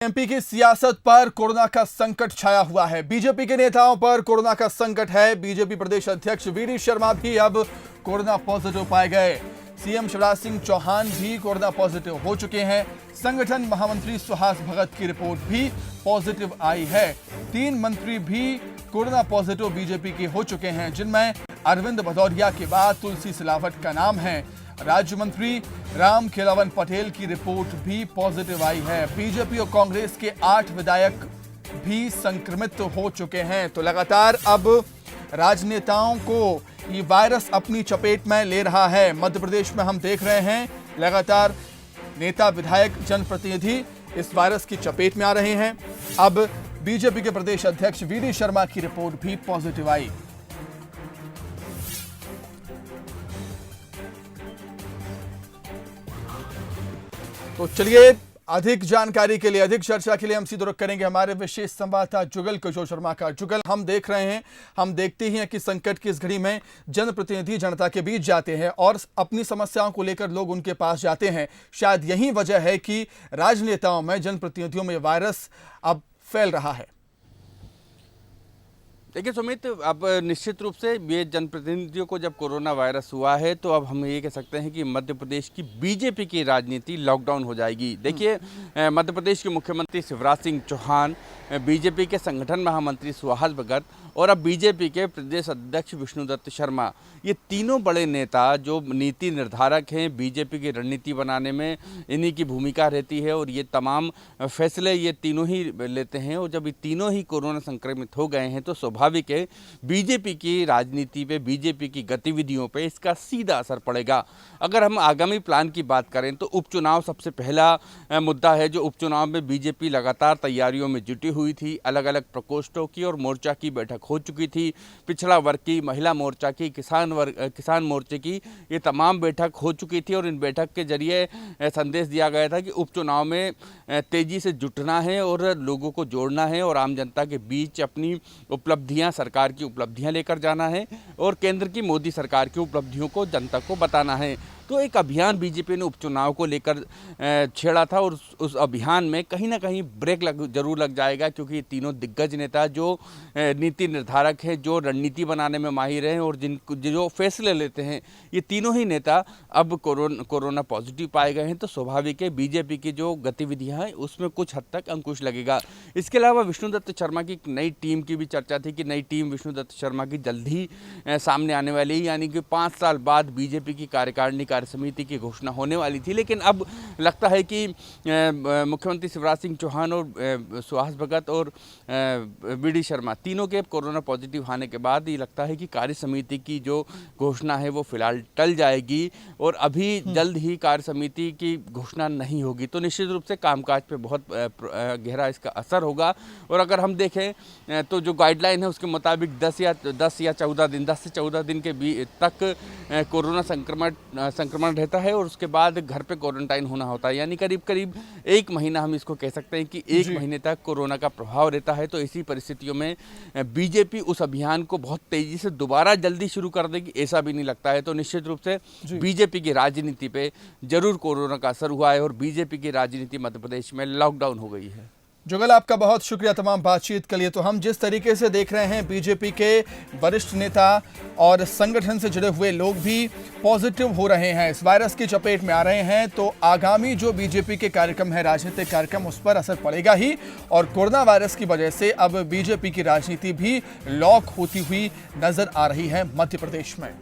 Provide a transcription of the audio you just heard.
MP की सियासत पर कोरोना का संकट छाया हुआ है। बीजेपी के नेताओं पर कोरोना का संकट है। बीजेपी प्रदेश अध्यक्ष वीडी शर्मा भी अब कोरोना पॉजिटिव पाए गए। सीएम शिवराज सिंह चौहान भी कोरोना पॉजिटिव हो चुके हैं। संगठन महामंत्री सुहास भगत की रिपोर्ट भी पॉजिटिव आई है। 3 मंत्री भी कोरोना पॉजिटिव बीजेपी के हो चुके हैं, जिनमें अरविंद भदौरिया के बाद तुलसी सिलावट का नाम है। राज्य मंत्री राम खेलावन पटेल की रिपोर्ट भी पॉजिटिव आई है। बीजेपी और कांग्रेस के 8 विधायक भी संक्रमित हो चुके हैं। तो लगातार अब राजनेताओं को ये वायरस अपनी चपेट में ले रहा है। मध्य प्रदेश में हम देख रहे हैं लगातार नेता, विधायक, जनप्रतिनिधि इस वायरस की चपेट में आ रहे हैं। अब बीजेपी के प्रदेश अध्यक्ष वीडी शर्मा की रिपोर्ट भी पॉजिटिव आई। तो चलिए, अधिक जानकारी के लिए, अधिक चर्चा के लिए हम सीधे रुख करेंगे हमारे विशेष संवाददाता जुगल किशोर शर्मा का। जुगल, हम देख रहे हैं, हम देखते ही हैं कि संकट की इस घड़ी में जनप्रतिनिधि जनता के बीच जाते हैं और अपनी समस्याओं को लेकर लोग उनके पास जाते हैं। शायद यही वजह है कि राजनेताओं में, जनप्रतिनिधियों में वायरस अब फैल रहा है। देखिए सुमित, अब निश्चित रूप से ये जनप्रतिनिधियों को जब कोरोना वायरस हुआ है तो अब हम ये कह सकते हैं कि मध्य प्रदेश की बीजेपी की राजनीति लॉकडाउन हो जाएगी। देखिए, मध्य प्रदेश के मुख्यमंत्री शिवराज सिंह चौहान, बीजेपी के संगठन महामंत्री सुहास भगत और अब बीजेपी के प्रदेश अध्यक्ष विष्णुदत्त शर्मा, ये तीनों बड़े नेता जो नीति निर्धारक हैं बीजेपी की रणनीति बनाने में, इन्हीं की भूमिका रहती है और ये तमाम फैसले ये तीनों ही लेते हैं। और जब ये तीनों ही कोरोना संक्रमित हो गए हैं तो स्वाभाविक है बीजेपी की राजनीति पे, बीजेपी की गतिविधियों पे इसका सीधा असर पड़ेगा। अगर हम आगामी प्लान की बात करें तो उपचुनाव सबसे पहला मुद्दा है। जो उपचुनाव में बीजेपी लगातार तैयारियों में जुटी हुई थी। अलग अलग प्रकोष्ठों की और मोर्चा की बैठक हो चुकी थी। पिछड़ा वर्ग की, महिला मोर्चा की, किसान मोर्चे की, ये तमाम बैठक हो चुकी थी और इन बैठक के जरिए संदेश दिया गया था कि उपचुनाव में तेजी से जुटना है और लोगों को जोड़ना है और आम जनता के बीच अपनी उपलब्धियां, सरकार की उपलब्धियां लेकर जाना है और केंद्र की मोदी सरकार की उपलब्धियों को जनता को बताना है। तो एक अभियान बीजेपी ने उपचुनाव को लेकर छेड़ा था और उस अभियान में कहीं ना कहीं ब्रेक जरूर लग जाएगा, क्योंकि ये तीनों दिग्गज नेता जो नीति निर्धारक हैं, जो रणनीति बनाने में माहिर हैं और जो फैसले लेते हैं, ये तीनों ही नेता अब कोरोना पॉजिटिव पाए गए हैं। तो स्वाभाविक है बीजेपी की जो गतिविधियां हैं उसमें कुछ हद तक अंकुश लगेगा। इसके अलावा विष्णुदत्त शर्मा की एक नई टीम की भी चर्चा थी कि नई टीम विष्णुदत्त शर्मा की जल्द ही सामने आने वाली है, यानी कि 5 साल बाद बीजेपी की कार्यकारिणी समिति की घोषणा होने वाली थी। लेकिन अब लगता है कि मुख्यमंत्री शिवराज सिंह चौहान और सुहास भगत और वीडी शर्मा तीनों के कोरोना पॉजिटिव आने के बाद ये लगता है कि कार्य समिति की जो घोषणा है वो फिलहाल टल जाएगी और अभी जल्द ही कार्य समिति की घोषणा नहीं होगी। तो निश्चित रूप से कामकाज पे बहुत गहरा इसका असर होगा। और अगर हम देखें तो जो गाइडलाइन है उसके मुताबिक 10 या 14 दिन, 10 से 14 दिन के तक कोरोना संक्रमण रहता है और उसके बाद घर पे क्वारंटाइन होना होता है, यानी करीब करीब 1 महीना हम इसको कह सकते हैं कि 1 महीने तक कोरोना का प्रभाव रहता है। तो इसी परिस्थितियों में बीजेपी उस अभियान को बहुत तेजी से दोबारा जल्दी शुरू कर देगी, ऐसा भी नहीं लगता है। तो निश्चित रूप से बीजेपी की राजनीति पे जरूर कोरोना का असर हुआ है और बीजेपी की राजनीति मध्य प्रदेश में लॉकडाउन हो गई है। जुगल, आपका बहुत शुक्रिया तमाम बातचीत के लिए। तो हम जिस तरीके से देख रहे हैं, बीजेपी के वरिष्ठ नेता और संगठन से जुड़े हुए लोग भी पॉजिटिव हो रहे हैं, इस वायरस की चपेट में आ रहे हैं। तो आगामी जो बीजेपी के कार्यक्रम है, राजनीतिक कार्यक्रम, उस पर असर पड़ेगा ही और कोरोना वायरस की वजह से अब बीजेपी की राजनीति भी लॉक होती हुई नजर आ रही है मध्य प्रदेश में।